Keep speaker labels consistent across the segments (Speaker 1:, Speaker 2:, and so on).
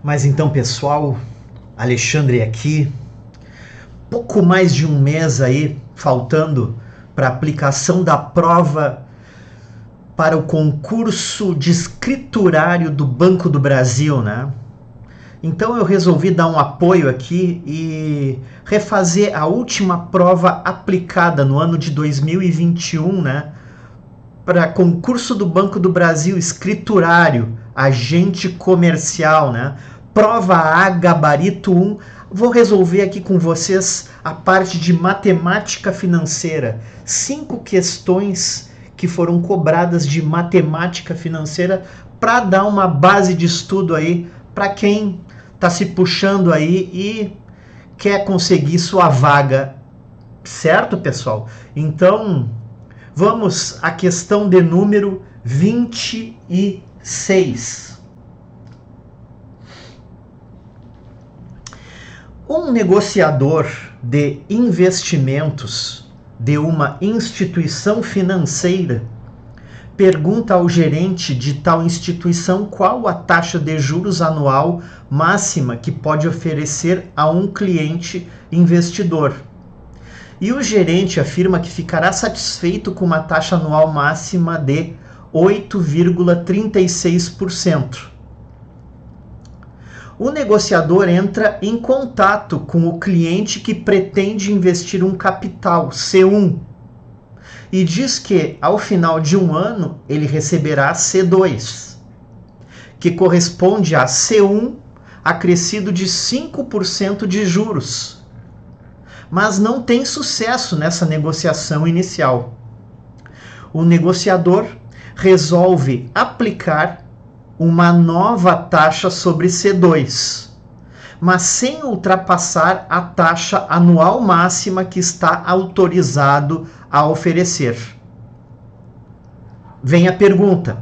Speaker 1: Mas então, pessoal, Alexandre aqui, pouco mais de um mês aí, faltando para a aplicação da prova para o concurso de escriturário do Banco do Brasil, né? Então eu resolvi dar um apoio aqui e refazer a última prova aplicada no ano de 2021, né? Para concurso do Banco do Brasil, escriturário, agente comercial, né? Prova A, gabarito 1. Vou resolver aqui com vocês a parte de matemática financeira. 5 questões que foram cobradas de matemática financeira para dar uma base de estudo aí para quem está se puxando aí e quer conseguir sua vaga. Certo, pessoal? Então, vamos à questão de número 26. Um negociador de investimentos de uma instituição financeira pergunta ao gerente de tal instituição qual a taxa de juros anual máxima que pode oferecer a um cliente investidor. E o gerente afirma que ficará satisfeito com uma taxa anual máxima de 8,36%. O negociador entra em contato com o cliente que pretende investir um capital, C1, e diz que, ao final de um ano, ele receberá C2, que corresponde a C1 acrescido de 5% de juros, mas não tem sucesso nessa negociação inicial. O negociador resolve aplicar uma nova taxa sobre C2, mas sem ultrapassar a taxa anual máxima que está autorizado a oferecer. Vem a pergunta: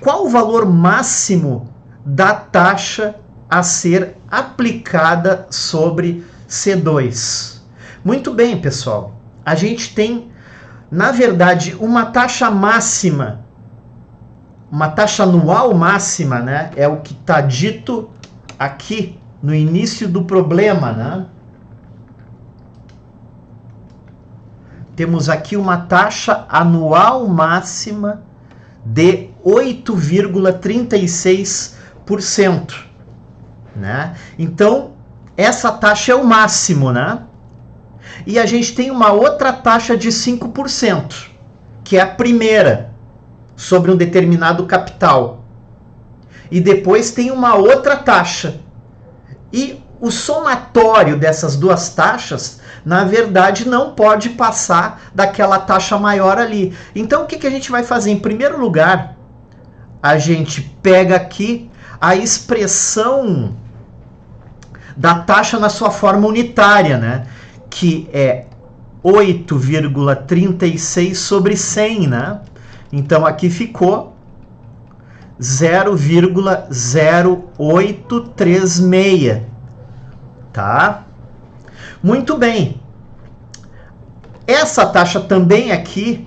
Speaker 1: qual o valor máximo da taxa a ser aplicada sobre C2? Muito bem, pessoal. A gente tem, na verdade, uma taxa máxima, uma taxa anual máxima, né? É o que está dito aqui no início do problema, né? Temos aqui uma taxa anual máxima de 8,36%, né? Então, essa taxa é o máximo, né? E a gente tem uma outra taxa de 5%, que é a primeira, sobre um determinado capital. E depois tem uma outra taxa. E o somatório dessas duas taxas, na verdade, não pode passar daquela taxa maior ali. Então, o que a gente vai fazer? Em primeiro lugar, a gente pega aqui a expressão da taxa na sua forma unitária, né? Que é 8,36 sobre 100, né? Então, aqui ficou 0,0836, tá? Muito bem. Essa taxa também aqui,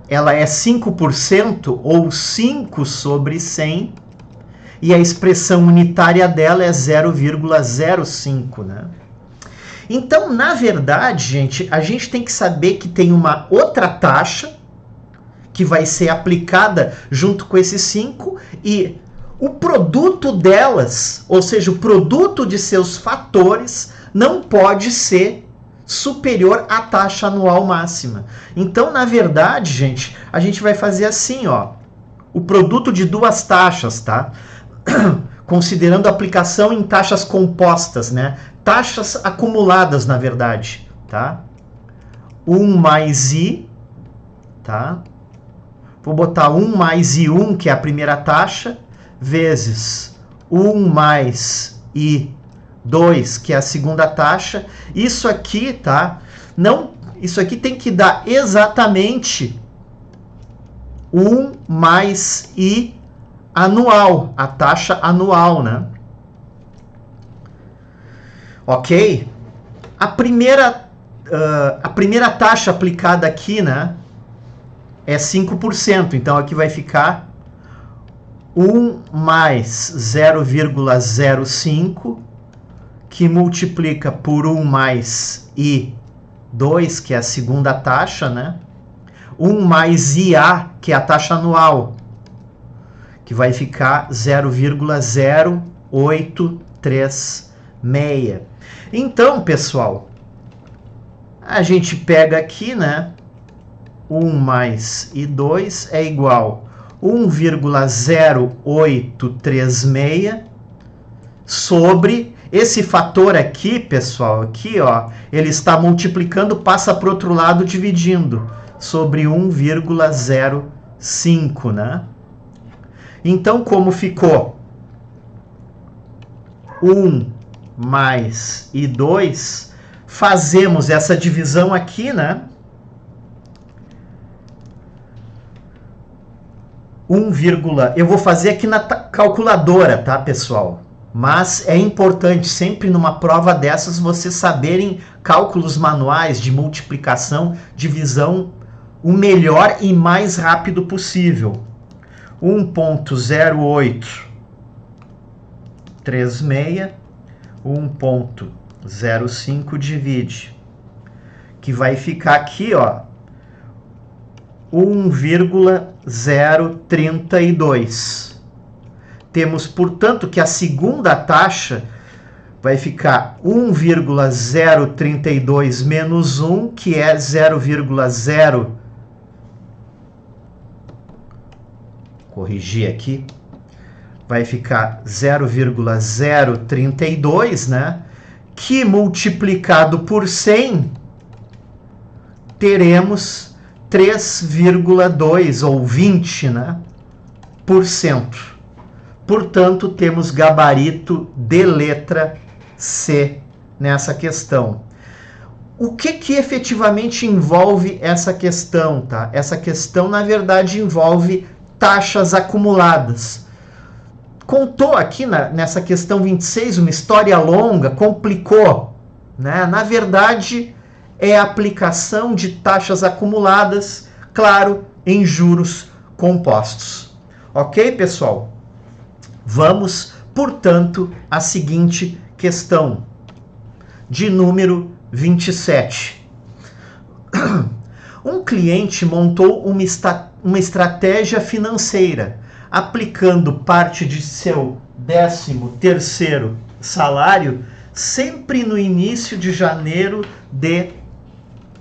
Speaker 1: ela é 5% ou 5 sobre 100, e a expressão unitária dela é 0,05, né? Então, na verdade, gente, a gente tem que saber que tem uma outra taxa que vai ser aplicada junto com esses 5, e o produto delas, ou seja, o produto de seus fatores, não pode ser superior à taxa anual máxima. Então, na verdade, gente, a gente vai fazer assim, ó, o produto de duas taxas, tá? Considerando a aplicação em taxas compostas, né? Taxas acumuladas, na verdade, tá? 1 mais I, tá? Vou botar 1 mais I1, que é a primeira taxa, vezes 1 mais I2, que é a segunda taxa. Isso aqui, tá? Não, isso aqui tem que dar exatamente 1 mais I anual, a taxa anual, né? Ok? A primeira taxa aplicada aqui, né, é 5%. Então, aqui vai ficar 1 mais 0,05, que multiplica por 1 mais I2, que é a segunda taxa, né? 1 mais IA, que é a taxa anual, que vai ficar 0,0836. Então, pessoal, a gente pega aqui, né? 1 mais I2 é igual a 1,0836 sobre esse fator aqui, pessoal, aqui, ó, ele está multiplicando, passa para o outro lado dividindo sobre 1,05, né? Então, como ficou 1 mais I2, fazemos essa divisão aqui, né? 1, eu vou fazer aqui na calculadora, tá, pessoal? Mas é importante sempre numa prova dessas vocês saberem cálculos manuais de multiplicação, divisão, o melhor e mais rápido possível. 1,0836, 1,05 divide, que vai ficar aqui, ó, 1,032. Temos, portanto, que a segunda taxa vai ficar 1,032 menos 1, que é 0,0. Corrigir aqui. Vai ficar 0,032, né? Que multiplicado por 100, teremos 3,2 ou 20, né? Por cento. Portanto, temos gabarito de letra C nessa questão. O que efetivamente envolve essa questão, tá? Essa questão, na verdade, envolve taxas acumuladas. Contou aqui nessa questão 26 uma história longa, complicou, né? Na verdade, é a aplicação de taxas acumuladas, claro, em juros compostos. Ok, pessoal? Vamos, portanto, à seguinte questão, de número 27. Um cliente montou uma estratégia financeira, aplicando parte de seu 13º salário sempre no início de janeiro de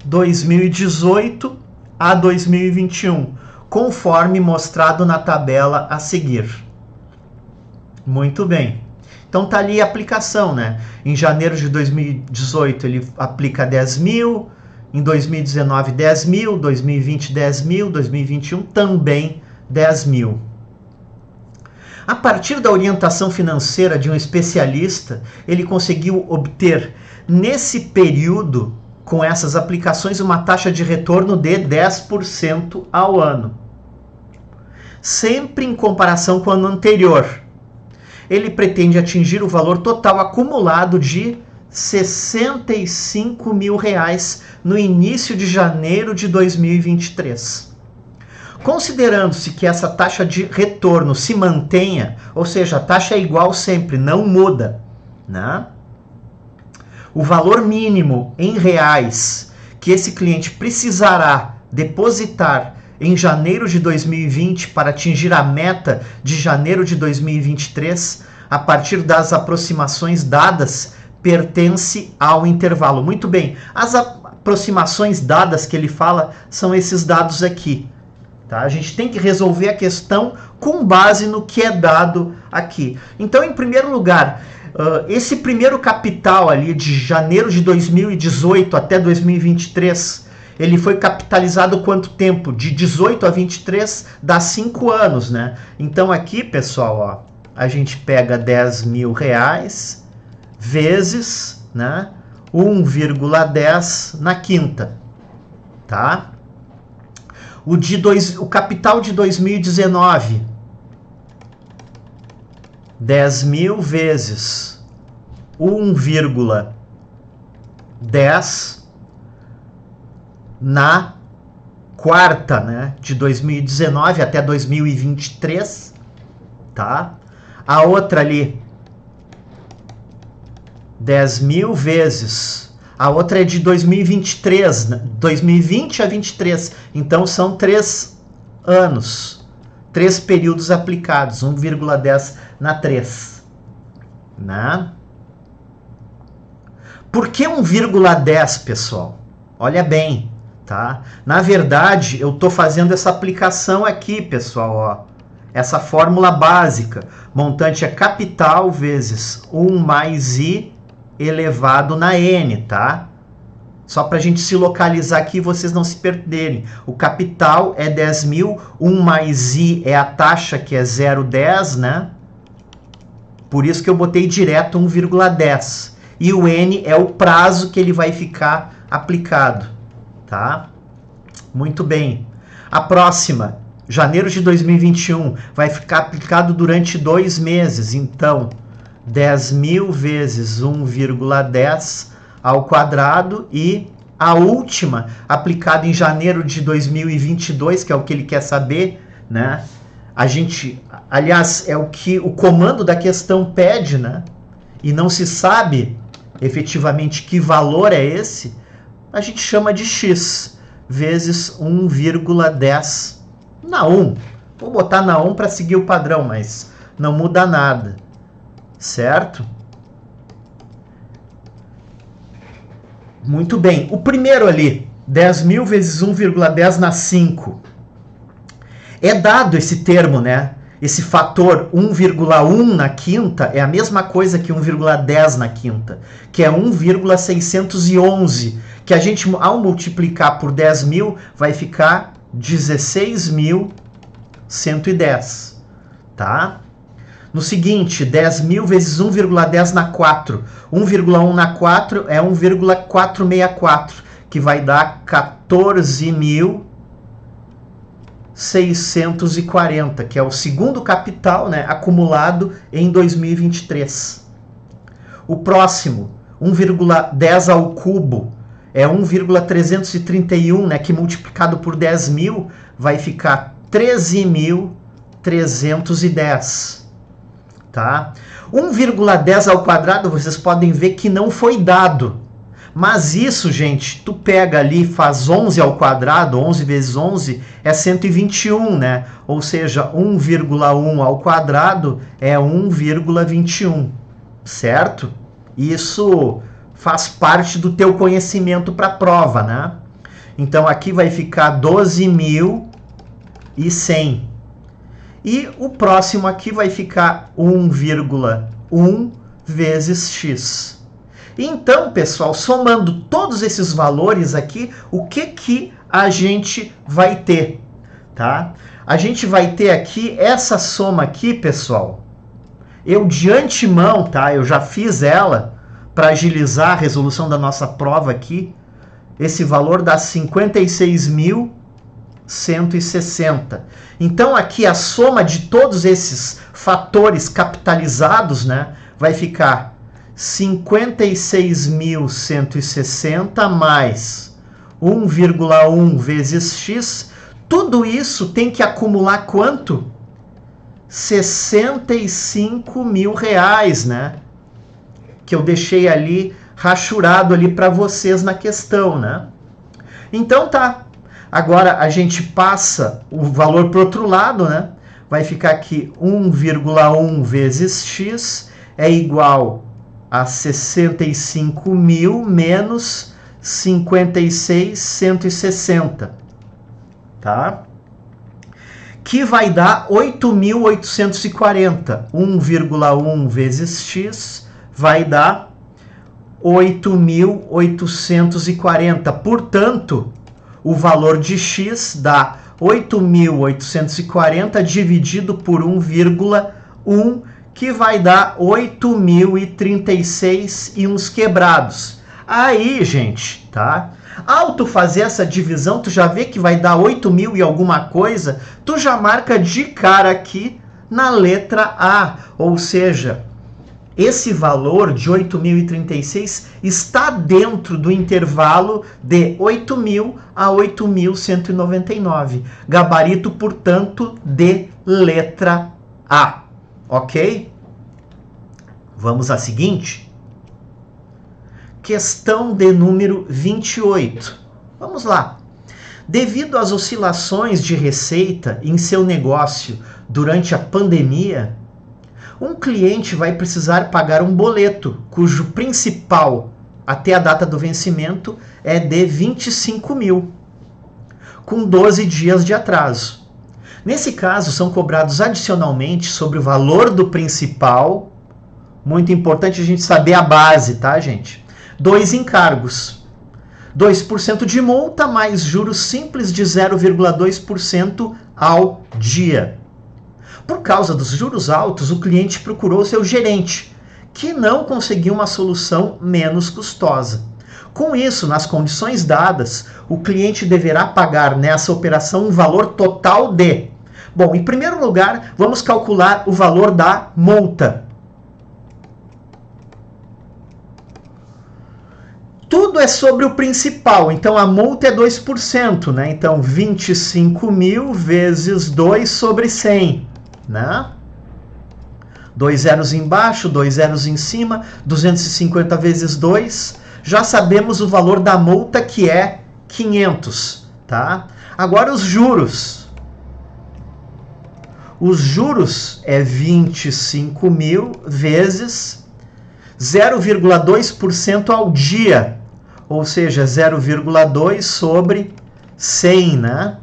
Speaker 1: 2018 a 2021, conforme mostrado na tabela a seguir. Muito bem. Então tá ali a aplicação, né? Em janeiro de 2018 ele aplica 10 mil, em 2019 10 mil, 2020 10 mil, 2021 também 10 mil. A partir da orientação financeira de um especialista, ele conseguiu obter, nesse período, com essas aplicações, uma taxa de retorno de 10% ao ano. Sempre em comparação com o ano anterior. Ele pretende atingir o valor total acumulado de R$ 65 mil no início de janeiro de 2023. Considerando-se que essa taxa de retorno se mantenha, ou seja, a taxa é igual sempre, não muda, né? O valor mínimo em reais que esse cliente precisará depositar em janeiro de 2020 para atingir a meta de janeiro de 2023, a partir das aproximações dadas, pertence ao intervalo. Muito bem, as aproximações dadas que ele fala são esses dados aqui. Tá? A gente tem que resolver a questão com base no que é dado aqui. Então, em primeiro lugar, esse primeiro capital ali de janeiro de 2018 até 2023, ele foi capitalizado quanto tempo? De 18 a 23 dá 5 anos, né? Então aqui, pessoal, ó, a gente pega 10 mil reais vezes, né, 1,10 na quinta, tá? O capital de 2019, 10 mil vezes 1,10 na quarta, né, de 2019 até 2023, tá? A outra ali, 10.000 vezes. A outra é de 2023, né? 2020 a 23. Então são 3 anos. 3 períodos aplicados, 1,10 na 3. Né? Por que 1,10, pessoal? Olha bem, tá? Na verdade, eu estou fazendo essa aplicação aqui, pessoal, ó. Essa fórmula básica. Montante é capital vezes 1 mais I elevado na N, tá? Só para a gente se localizar aqui e vocês não se perderem. O capital é 10.000, 1 mais I é a taxa, que é 0,10, né? Por isso que eu botei direto 1,10. E o N é o prazo que ele vai ficar aplicado, tá? Muito bem. A próxima, janeiro de 2021, vai ficar aplicado durante 2 meses. Então, 10.000 vezes 1,10 ao quadrado, e a última, aplicada em janeiro de 2022, que é o que ele quer saber, né? A gente, aliás, é o que o comando da questão pede, né? E não se sabe efetivamente que valor é esse, a gente chama de x vezes 1,10 na 1. Vou botar na 1 para seguir o padrão, mas não muda nada, certo? Muito bem. O primeiro ali, 10.000 vezes 1,10 na 5. É dado esse termo, né? Esse fator 1,1 na quinta é a mesma coisa que 1,10 na quinta, que é 1,611, que a gente, ao multiplicar por 10.000, vai ficar 16.110, tá? No seguinte, 10.000 vezes 1,10 na 4. 1,1 na 4 é 1,464, que vai dar 14.640, que é o segundo capital, né, acumulado em 2023. O próximo, 1,10 ao cubo, é 1,331, né, que multiplicado por 10.000 vai ficar 13.310. Tá? 1,10 ao quadrado, vocês podem ver que não foi dado. Mas isso, gente, tu pega ali, faz 11 ao quadrado, 11 vezes 11 é 121, né? Ou seja, 1,1 ao quadrado é 1,21, certo? Isso faz parte do teu conhecimento para a prova, né? Então aqui vai ficar 12.100. E o próximo aqui vai ficar 1,1 vezes x. Então, pessoal, somando todos esses valores aqui, o que a gente vai ter? Tá? A gente vai ter aqui essa soma aqui, pessoal. Eu de antemão, tá? Eu já fiz ela para agilizar a resolução da nossa prova aqui. Esse valor dá 56.160. Então aqui a soma de todos esses fatores capitalizados, né, vai ficar 56.160 mais 1,1 vezes x. Tudo isso tem que acumular quanto? 65 mil reais, né? Que eu deixei ali rachurado ali para vocês na questão, né? Então tá. Agora a gente passa o valor para o outro lado, né? Vai ficar aqui 1,1 vezes x é igual a 65 mil menos 56.160, tá? Que vai dar 8.840. 1,1 vezes x vai dar 8.840. Portanto, o valor de x dá 8.840 dividido por 1,1, que vai dar 8.036 e uns quebrados. Aí, gente, tá? Ao tu fazer essa divisão, tu já vê que vai dar 8.000 e alguma coisa, tu já marca de cara aqui na letra A, ou seja, esse valor de 8.036 está dentro do intervalo de 8.000 a 8.199. Gabarito, portanto, de letra A. Ok? Vamos à seguinte. Questão de número 28. Vamos lá. Devido às oscilações de receita em seu negócio durante a pandemia, um cliente vai precisar pagar um boleto cujo principal até a data do vencimento é de 25 mil, com 12 dias de atraso. Nesse caso, são cobrados adicionalmente sobre o valor do principal, muito importante a gente saber a base, tá, gente? 2 encargos, 2% de multa mais juros simples de 0,2% ao dia. Por causa dos juros altos, o cliente procurou seu gerente, que não conseguiu uma solução menos custosa. Com isso, nas condições dadas, o cliente deverá pagar nessa operação um valor total de... Bom, em primeiro lugar, vamos calcular o valor da multa. Tudo é sobre o principal, então a multa é 2%, né? Então 25 mil vezes 2 sobre 100, né? 2 zeros embaixo, 2 zeros em cima, 250 vezes 2. Já sabemos o valor da multa, que é 500, tá? Agora os juros. Os juros é 25 mil vezes 0,2% ao dia, ou seja, 0,2 sobre 100, né?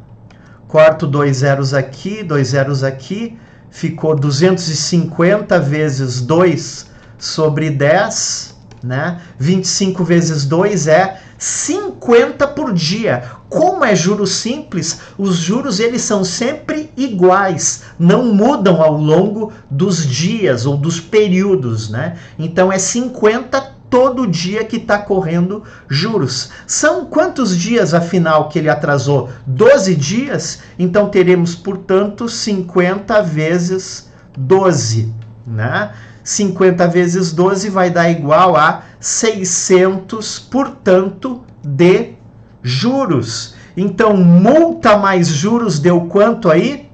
Speaker 1: Corto 2 zeros aqui, 2 zeros aqui, ficou 250 vezes 2 sobre 10, né? 25 vezes 2 é 50 por dia. Como é juros simples, os juros eles são sempre iguais, não mudam ao longo dos dias ou dos períodos, né? Então é 50 todo dia que está correndo juros. São quantos dias, afinal, que ele atrasou? 12 dias? Então teremos, portanto, 50 vezes 12, né? 50 vezes 12 vai dar igual a 600, portanto, de juros. Então, multa mais juros deu quanto aí?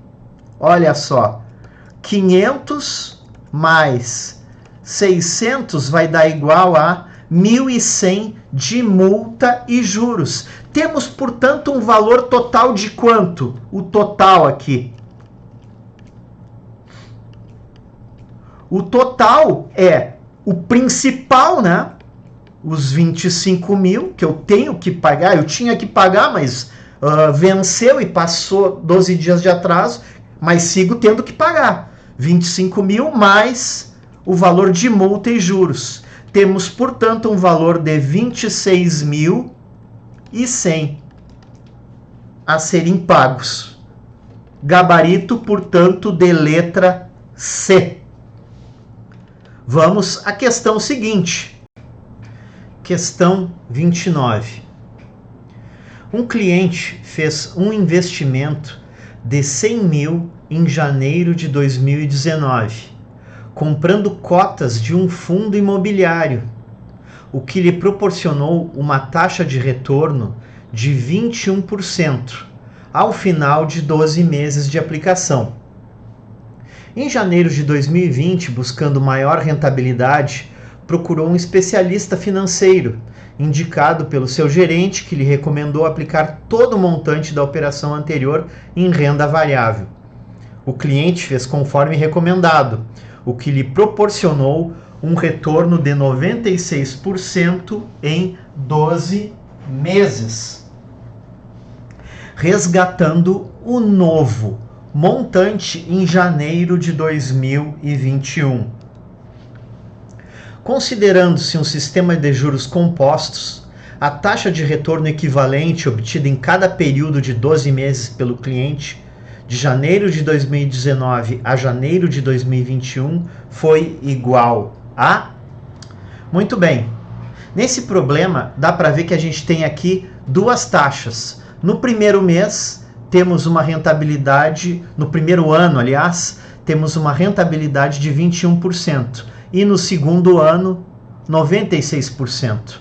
Speaker 1: Olha só, 500 mais 600 vai dar igual a 1.100 de multa e juros. Temos, portanto, um valor total de quanto? O total aqui. O total é o principal, né? Os 25 mil que eu tenho que pagar. Eu tinha que pagar, mas venceu e passou 12 dias de atraso, mas sigo tendo que pagar. 25 mil mais o valor de multa e juros. Temos, portanto, um valor de 26.100 a serem pagos. Gabarito, portanto, de letra C. Vamos à questão seguinte. Questão 29. Um cliente fez um investimento de 100 mil em janeiro de 2019, comprando cotas de um fundo imobiliário, o que lhe proporcionou uma taxa de retorno de 21% ao final de 12 meses de aplicação. Em janeiro de 2020, buscando maior rentabilidade, procurou um especialista financeiro, indicado pelo seu gerente, que lhe recomendou aplicar todo o montante da operação anterior em renda variável. O cliente fez conforme recomendado, o que lhe proporcionou um retorno de 96% em 12 meses, resgatando o novo montante em janeiro de 2021. Considerando-se um sistema de juros compostos, a taxa de retorno equivalente obtida em cada período de 12 meses pelo cliente, de janeiro de 2019 a janeiro de 2021, foi igual a... Muito bem. Nesse problema, dá para ver que a gente tem aqui duas taxas. No primeiro mês, temos uma rentabilidade, no primeiro ano, aliás, temos uma rentabilidade de 21%. E no segundo ano, 96%.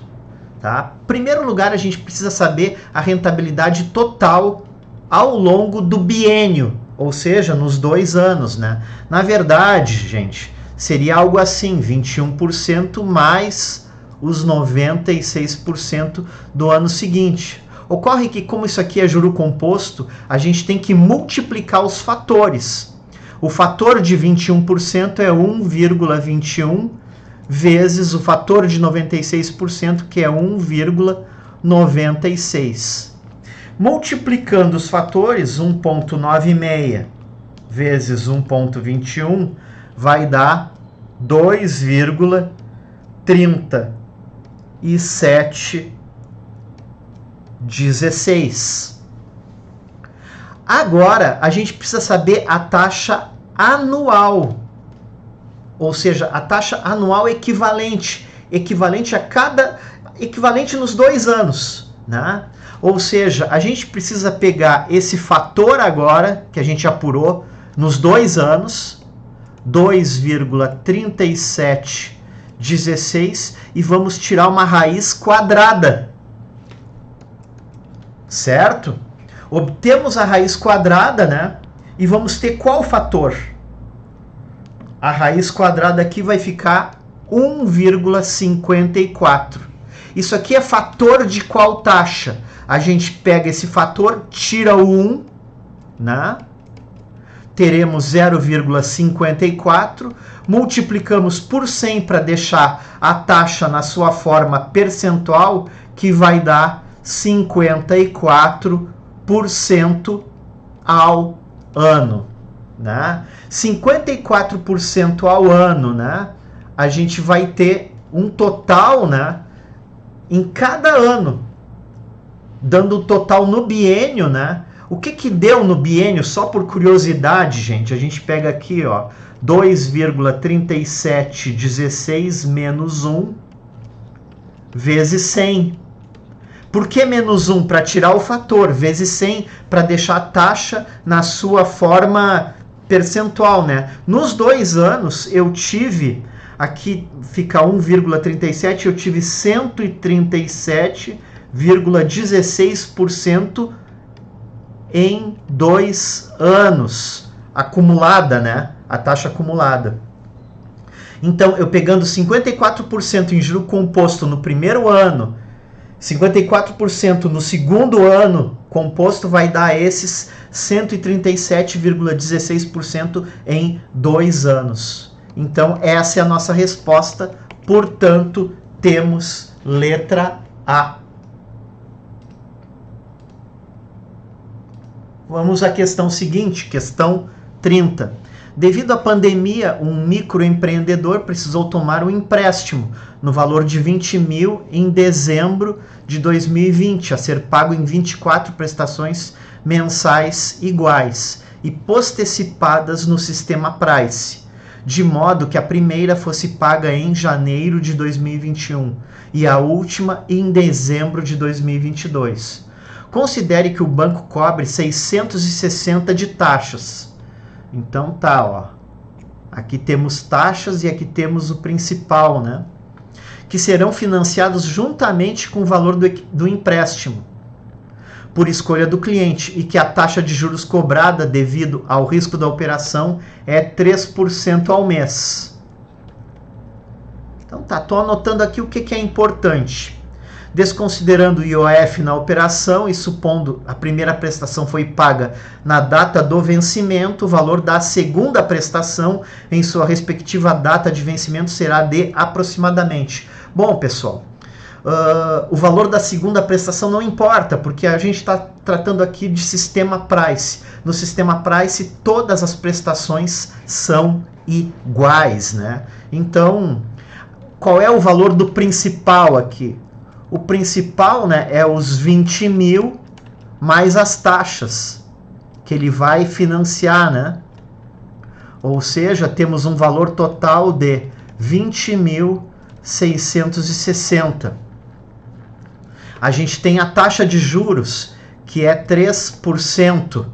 Speaker 1: Tá? Em primeiro lugar, a gente precisa saber a rentabilidade total ao longo do biênio, ou seja, nos 2 anos, né? Na verdade, gente, seria algo assim, 21% mais os 96% do ano seguinte. Ocorre que, como isso aqui é juro composto, a gente tem que multiplicar os fatores. O fator de 21% é 1,21 vezes o fator de 96%, que é 1,96. Multiplicando os fatores, 1,96 vezes 1,21 vai dar 2,3716. Agora, a gente precisa saber a taxa anual. Ou seja, a taxa anual equivalente nos 2 anos, né? Ou seja, a gente precisa pegar esse fator agora, que a gente apurou, nos 2 anos, 2,3716, e vamos tirar uma raiz quadrada. Certo? Obtemos a raiz quadrada, né? E vamos ter qual fator? A raiz quadrada aqui vai ficar 1,54. Isso aqui é fator de qual taxa? A gente pega esse fator, tira o 1, né? Teremos 0,54, multiplicamos por 100 para deixar a taxa na sua forma percentual, que vai dar 54% ao ano. Né? 54% ao ano, né? A gente vai ter um total, né? Em cada ano, dando o total no biênio, né? O que deu no biênio, só por curiosidade, gente? A gente pega aqui, ó, 2,3716 menos 1 vezes 100. Por que menos 1? Para tirar o fator, vezes 100, para deixar a taxa na sua forma percentual, né? Nos 2 anos, eu tive, aqui fica 1,37, eu tive 137,16% em 2 anos, acumulada, né? A taxa acumulada. Então, eu pegando 54% em juro composto no primeiro ano, 54% no segundo ano composto, vai dar esses 137,16% em 2 anos. Então, essa é a nossa resposta. Portanto, temos letra A. Vamos à questão seguinte, questão 30. Devido à pandemia, um microempreendedor precisou tomar um empréstimo no valor de 20 mil em dezembro de 2020, a ser pago em 24 prestações mensais iguais e postecipadas no sistema Price, de modo que a primeira fosse paga em janeiro de 2021 e a última em dezembro de 2022. Considere que o banco cobre 660 de taxas. Então tá, ó. Aqui temos taxas e aqui temos o principal, né? Que serão financiados juntamente com o valor do empréstimo, por escolha do cliente, e que a taxa de juros cobrada devido ao risco da operação é 3% ao mês. Então tá, tô anotando aqui o que é importante. Desconsiderando o IOF na operação e supondo a primeira prestação foi paga na data do vencimento, o valor da segunda prestação em sua respectiva data de vencimento será de aproximadamente. Bom, pessoal, o valor da segunda prestação não importa, porque a gente está tratando aqui de sistema Price. No sistema Price, todas as prestações são iguais, né? Então, qual é o valor do principal aqui? O principal, né, é os 20 mil mais as taxas que ele vai financiar, né? Ou seja, temos um valor total de 20.660. A gente tem a taxa de juros, que é 3%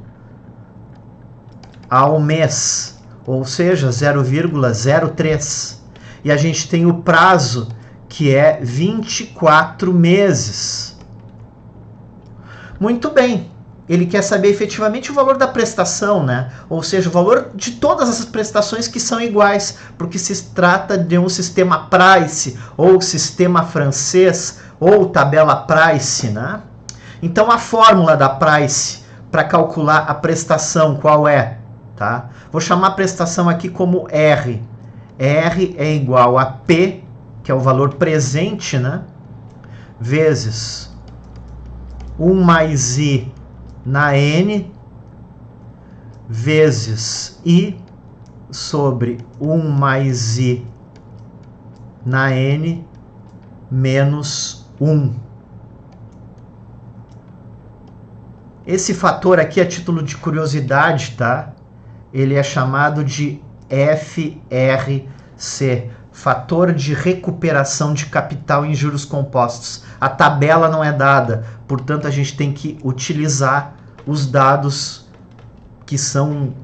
Speaker 1: ao mês, ou seja, 0,03. E a gente tem o prazo, que é 24 meses. Muito bem. ele quer saber efetivamente o valor da prestação, né? Ou seja, o valor de todas essas prestações que são iguais, porque se trata de um sistema price, ou sistema francês, ou tabela price, né? Então a fórmula da price para calcular a prestação qual é? Tá? Vou chamar a prestação aqui como R. R é igual a P, que é o valor presente, né? Vezes 1 mais I na N, vezes I sobre 1 mais I na N menos 1. Esse fator aqui, a título de curiosidade, tá? Ele é chamado de FRC, fator de recuperação de capital em juros compostos. A tabela não é dada, portanto a gente tem que utilizar os dados que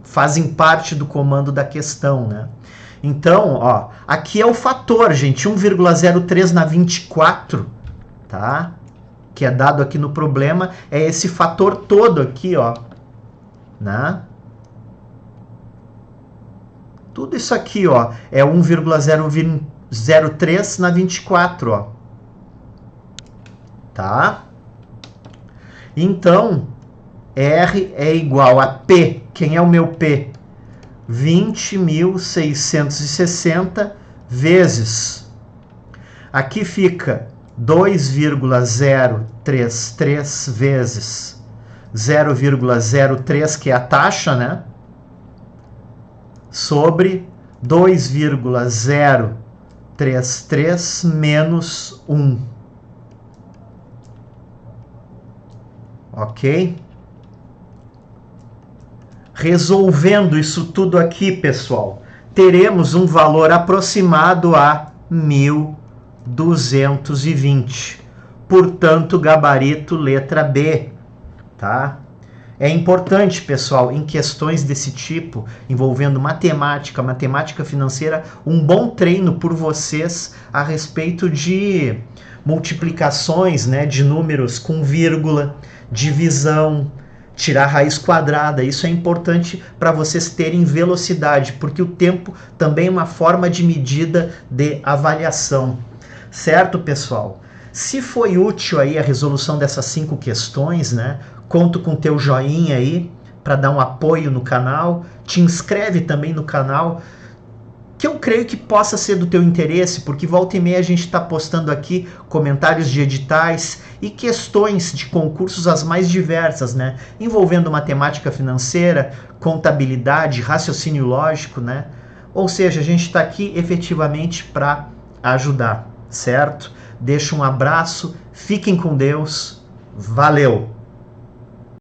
Speaker 1: fazem parte do comando da questão, né? Então, ó, aqui é o fator, gente, 1,03 na 24, tá? Que é dado aqui no problema, é esse fator todo aqui, ó, né? Tudo isso aqui, ó, é 1,003 na 24, ó. Tá? Então, R é igual a P. Quem é o meu P? 20.660 vezes. Aqui fica 2,033 vezes 0,03, que é a taxa, né? Sobre 2,033 menos 1. Ok? Resolvendo isso tudo aqui, pessoal, teremos um valor aproximado a 1.220. Portanto, gabarito letra B, tá? É importante, pessoal, em questões desse tipo, envolvendo matemática financeira, um bom treino por vocês a respeito de multiplicações, né, de números com vírgula, divisão, tirar raiz quadrada. Isso é importante para vocês terem velocidade, porque o tempo também é uma forma de medida de avaliação. Certo, pessoal? Se foi útil aí a resolução dessas 5 questões, né? Conto com teu joinha aí para dar um apoio no canal. Te inscreve também no canal, que eu creio que possa ser do teu interesse, porque volta e meia a gente está postando aqui comentários de editais e questões de concursos as mais diversas, né? Envolvendo matemática financeira, contabilidade, raciocínio lógico, né? Ou seja, a gente está aqui efetivamente para ajudar, certo? Deixo um abraço, fiquem com Deus, valeu!